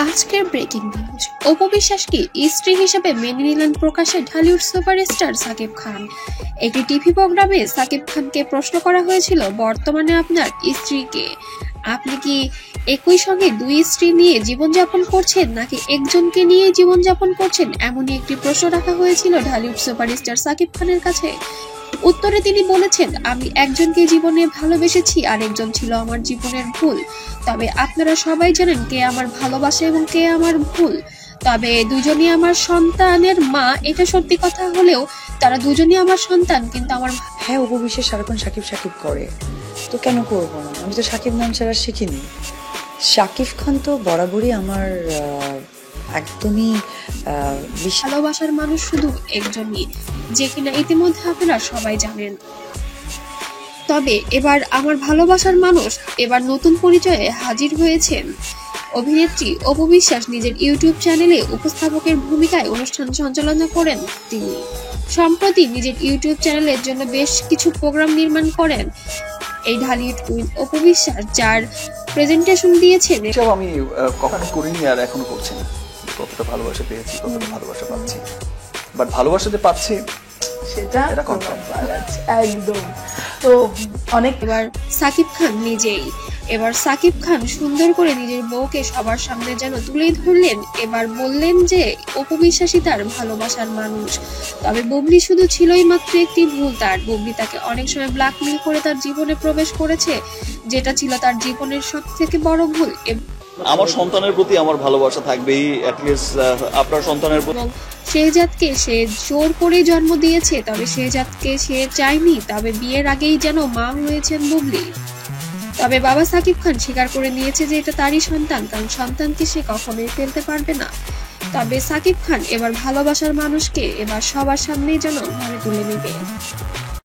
আজকের breaking news, Apu বিশ্বাসকে স্ত্রী হিসেবে মেনে নিলেন প্রকাশ্যে ঢালিউড সুপারস্টার সাকিব খান। একটি টিভি প্রোগ্রামে সাকিব খানকে প্রশ্ন করা হয়েছিল, বর্তমানে আপনার স্ত্রীকে আপনি কি একই সঙ্গে দুই স্ত্রী নিয়ে জীবনযাপন করছেন নাকি একজনকে নিয়ে জীবনযাপন করছেন, এমনই একটি প্রশ্ন রাখা হয়েছিল ঢালিউড সুপারস্টার সাকিব খানের কাছে। উত্তরে তিনি বলেছেন, আমি একজনকে জীবনে ভালোবেসেছি আর একজন ছিল আমার জীবনের ভুল। তবে আপনারা সবাই জানেন কে আমার ভালোবাসা এবং কে আমার ভুল। তবে দুজনই আমার সন্তানের মা, এটা সত্যি কথা হলেও তারা দুজনই আমার সন্তান, কিন্তু আমার হ্যাঁ, অপু বিশ্বাস সারাক্ষণ সাকিব সাকিব করে, তো কেন করবো না? আমি তো সাকিব নাম ছাড়া শিখিনি। শাকিব খান তো বরাবরই আমার একদমই ভালোবাসার মানুষ শুধু একজনই, যে কিনা ইতিমধ্যে আপনারা সবাই জানেন। তবে এবার আমার ভালোবাসার মানুষ এবার নতুন পরিচয়ে হাজির হয়েছেন। অভিনেত্রী অপু বিশ্বাস নিজের ইউটিউব চ্যানেলে উপস্থাপকের ভূমিকায় অনুষ্ঠান সঞ্চালনা করেন। তিনি সম্প্রতি নিজের ইউটিউব চ্যানেলের জন্য বেশ কিছু প্রোগ্রাম নির্মাণ করেন এই ঢালিউড কুইন অপু বিশ্বাস, যার প্রেজেন্টেশন দিয়েছেন। এসব আমি কখনো করিনি আর এখনো করছি না। কতটা ভালোবাসা পেয়েছি, কতটা ভালোবাসা পাচ্ছি, বাট ভালোবাসা যে পাচ্ছি সেটা এটা কনফার্ম। একদম। তো অনেক এবার সাকিব খান সুন্দর করে নিজের বউকে সবার সামনে যেন তুলে ধরলেন। এবার বললেন যে অপু বিশ্বাসই তার ভালোবাসার মানুষ। তবে বুবলি শুধু ছিলই মাত্র একটি ভুল তার। বুবলি তাকে অনেক সময় ব্ল্যাকমেল করে তার জীবনে প্রবেশ করেছে, যেটা ছিল তার জীবনের সব থেকে বড় ভুল। আমার সন্তানের প্রতি আমার ভালোবাসা থাকবেই, অ্যাটলিস্ট আপনার সন্তানের প্রতি। শেহজাদকে সে জোর করে জন্ম দিয়েছে, তবে শেহজাদকে সে চায়নি। তবে বিয়ের আগেই যেন মা হয়েছেন বুবলি। তবে বাবা সাকিব খান স্বীকার করে নিয়েছে যে এটা তারই সন্তান, কারণ সন্তানকে সে কখনোই ফেলতে পারবে না। তবে সাকিব খান এবার ভালোবাসার মানুষকে এবার সবার সামনেই যেন ঘরে তুলে নেবে।